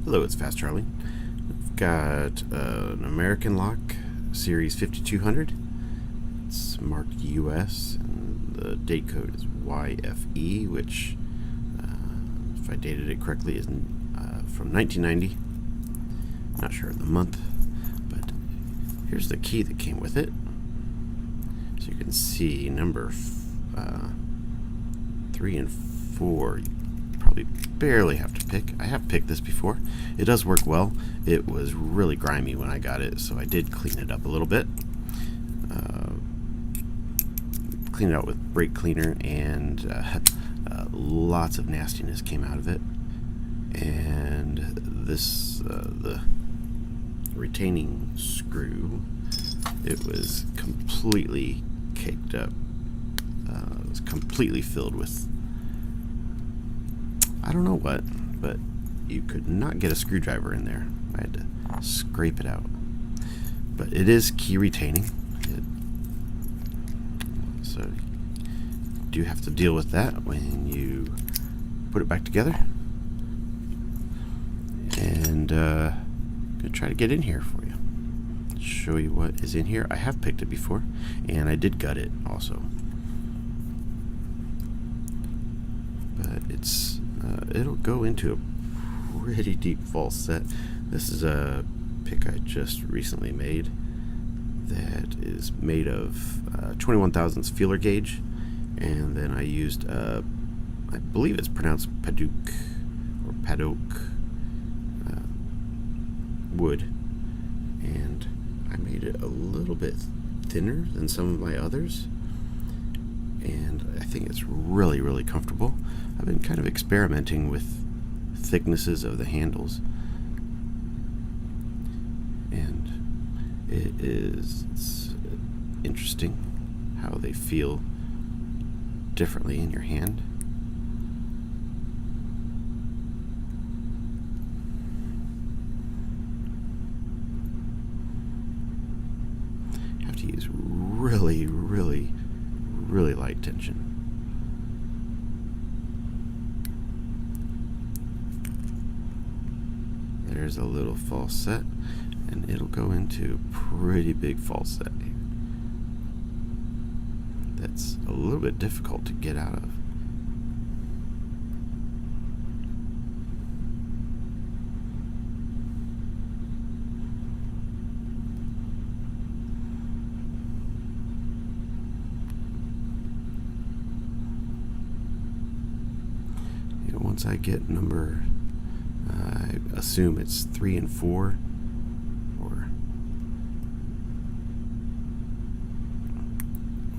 Hello, it's Fast Charlie. We've got an American lock, Series 5200. It's marked US, and the date code is YFE, which, if I dated it correctly, is from 1990. Not sure of the month, but here's the key that came with it. So you can see number 3 and 4. Probably barely have to pick. I have picked this before. It does work well. It was really grimy when I got it, so I did clean it up a little bit. Clean it out with brake cleaner, and lots of nastiness came out of it. And this, the retaining screw, it was completely caked up. It was completely filled with I don't know what, but you could not get a screwdriver in there. I had to scrape it out. But it is key retaining. So you do have to deal with that when you put it back together. And I'm going to try to get in here for you. Show you what is in here. I have picked it before, and I did gut it also. But it's it'll go into a pretty deep false set. This is a pick I just recently made that is made of 21 thousandths feeler gauge, and then I used I believe it's pronounced paduk or padok wood, and I made it a little bit thinner than some of my others, and I think it's really comfortable. I've been kind of experimenting with thicknesses of the handles, and it's interesting how they feel differently in your hand. You have to use really light tension. There's a little false set, and it'll go into a pretty big false set. That's a little bit difficult to get out of. Once I get number, I assume it's 3 and 4,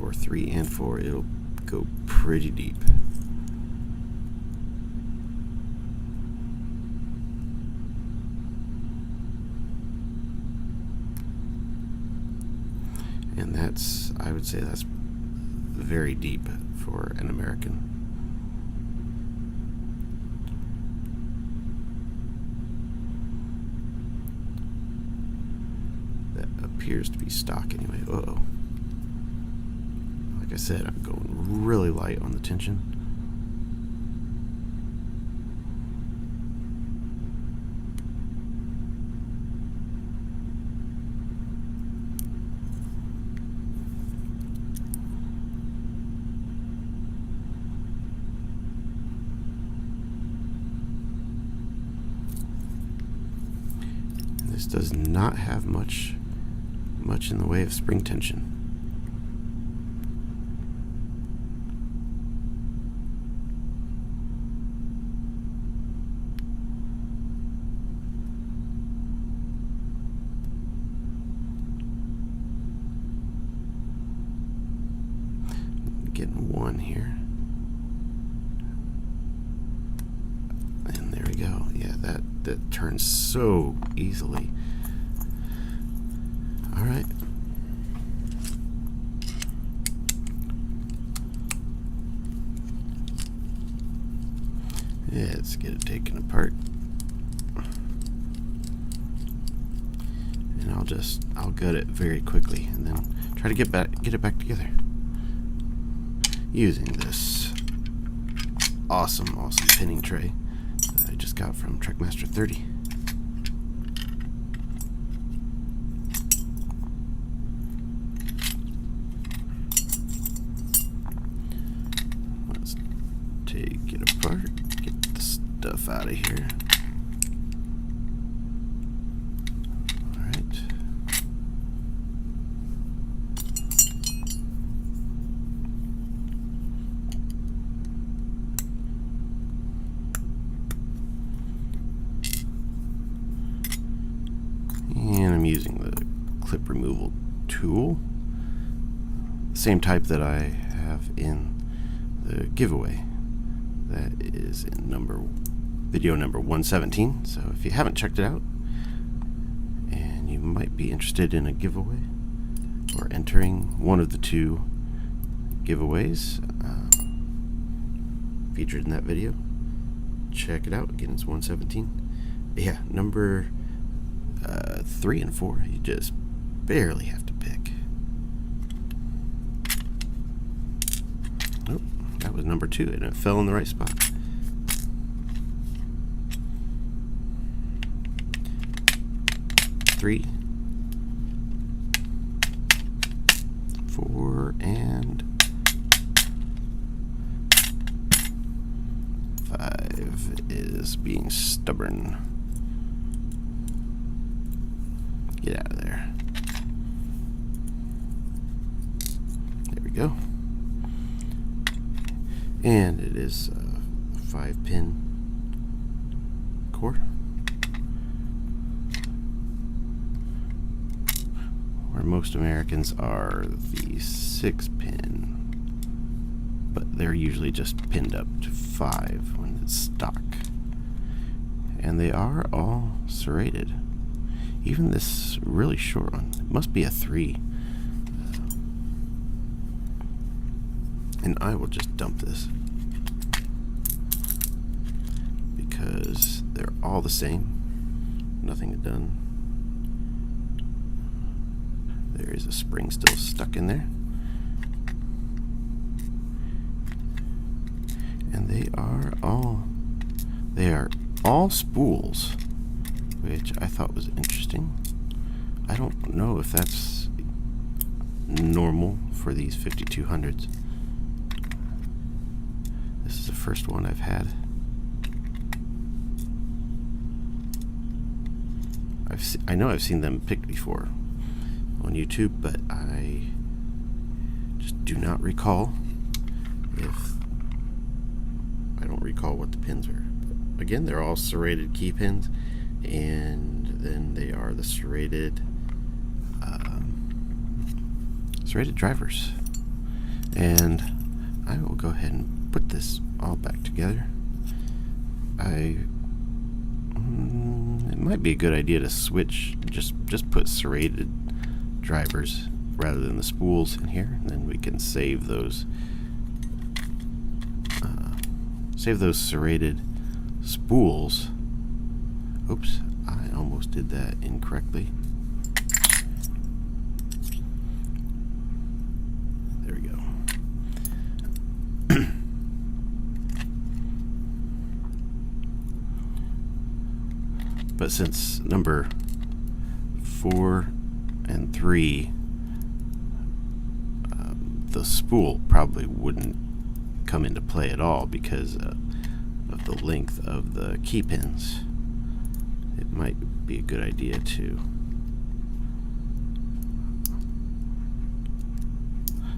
or 3 and 4, it'll go pretty deep. And that's, I would say that's very deep for an American. Appears to be stock anyway. Uh-oh. Like I said, I'm going really light on the tension. And this does not have much in the way of spring tension. I'm getting one here. And there we go. Yeah, that turns so easily. All right. Yeah, let's get it taken apart. And I'll gut it very quickly and then try to get it back together. Using this awesome pinning tray that I just got from Trekmaster 30. stuff out of here. Alright. And I'm using the clip removal tool, the same type that I have in the giveaway. That is in video number 117. So if you haven't checked it out and you might be interested in a giveaway or entering one of the two giveaways featured in that video, check it out. Again, it's 117. Yeah, number 3 and 4, you just barely have to pick. Nope, that was number 2, and it fell in the right spot. Three, 4, and 5 is being stubborn. Get out of there. There we go. And it is a 5-pin core. Where most Americans are the 6-pin, but they're usually just pinned up to 5 when it's stock. And they are all serrated. Even this really short one, it must be a 3. And I will just dump this because they're all the same. Nothing done. There is a spring still stuck in there. And they are all spools, which I thought was interesting. I don't know if that's normal for these 5200s. This is the first one I've had. I know I've seen them picked before on YouTube, but I just do not recall I don't recall what the pins are. But again, they're all serrated key pins, and then they are the serrated drivers. And I will go ahead and put this all back together. It might be a good idea to switch, just put serrated drivers rather than the spools in here, and then we can save those serrated spools. Oops, I almost did that incorrectly. There we go. But since number 4 and 3, the spool probably wouldn't come into play at all because of the length of the key pins. It might be a good idea to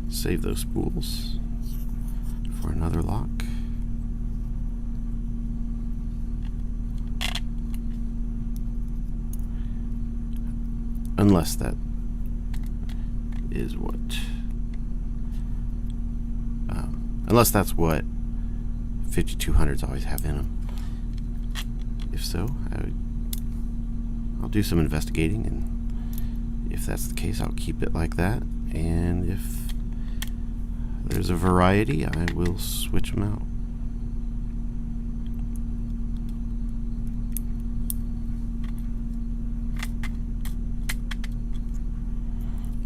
save those spools for another lock. Unless that is what unless that's what 5200s always have in them. If so, I'll do some investigating, and if that's the case, I'll keep it like that. And if there's a variety, I will switch them out.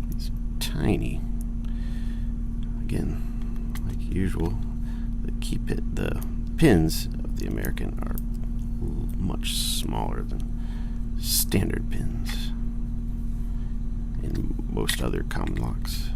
It's tiny. Again, like usual, the pins of the American are much smaller than standard pins in most other common locks.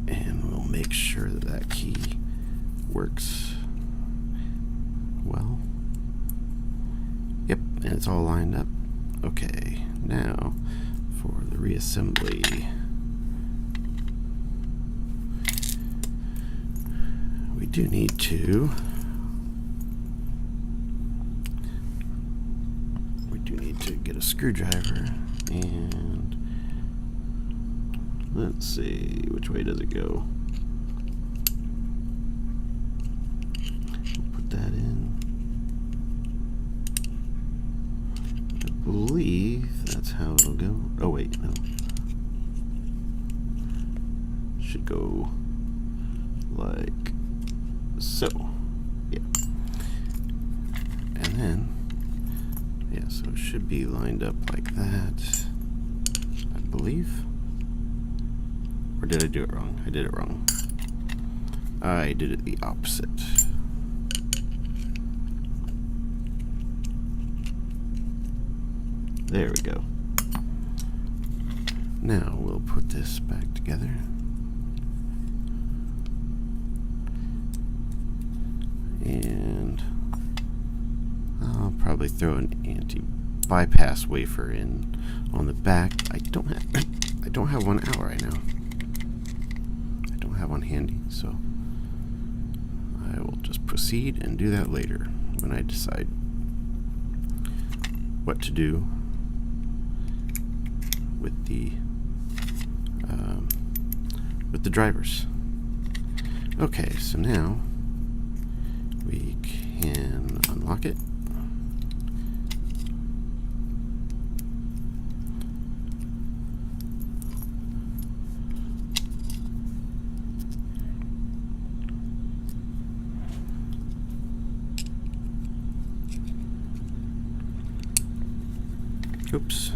And we'll make sure that that key works well. Yep, and it's all lined up. Okay, now for the reassembly. We do need to get a screwdriver, and let's see, which way does it go? We'll put that in. I believe that's how it'll go. Oh wait, no. Should go like so. Yeah. And then, yeah, so it should be lined up like that, I believe. Or did I do it wrong? I did it wrong. I did it the opposite. There we go. Now we'll put this back together. And I'll probably throw an anti-bypass wafer in on the back. I don't have one out right now. I don't have one handy, so I will just proceed and do that later when I decide what to do with the drivers. Okay, so now we can unlock it. Oops.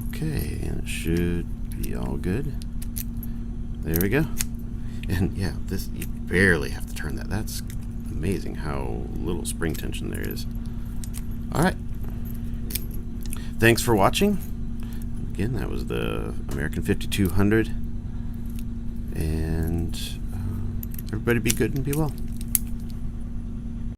Okay, and it should be all good. There we go. And yeah, this, you barely have to turn that. That's amazing how little spring tension there is. Alright. Thanks for watching. Again, that was the American 5200. And everybody be good and be well.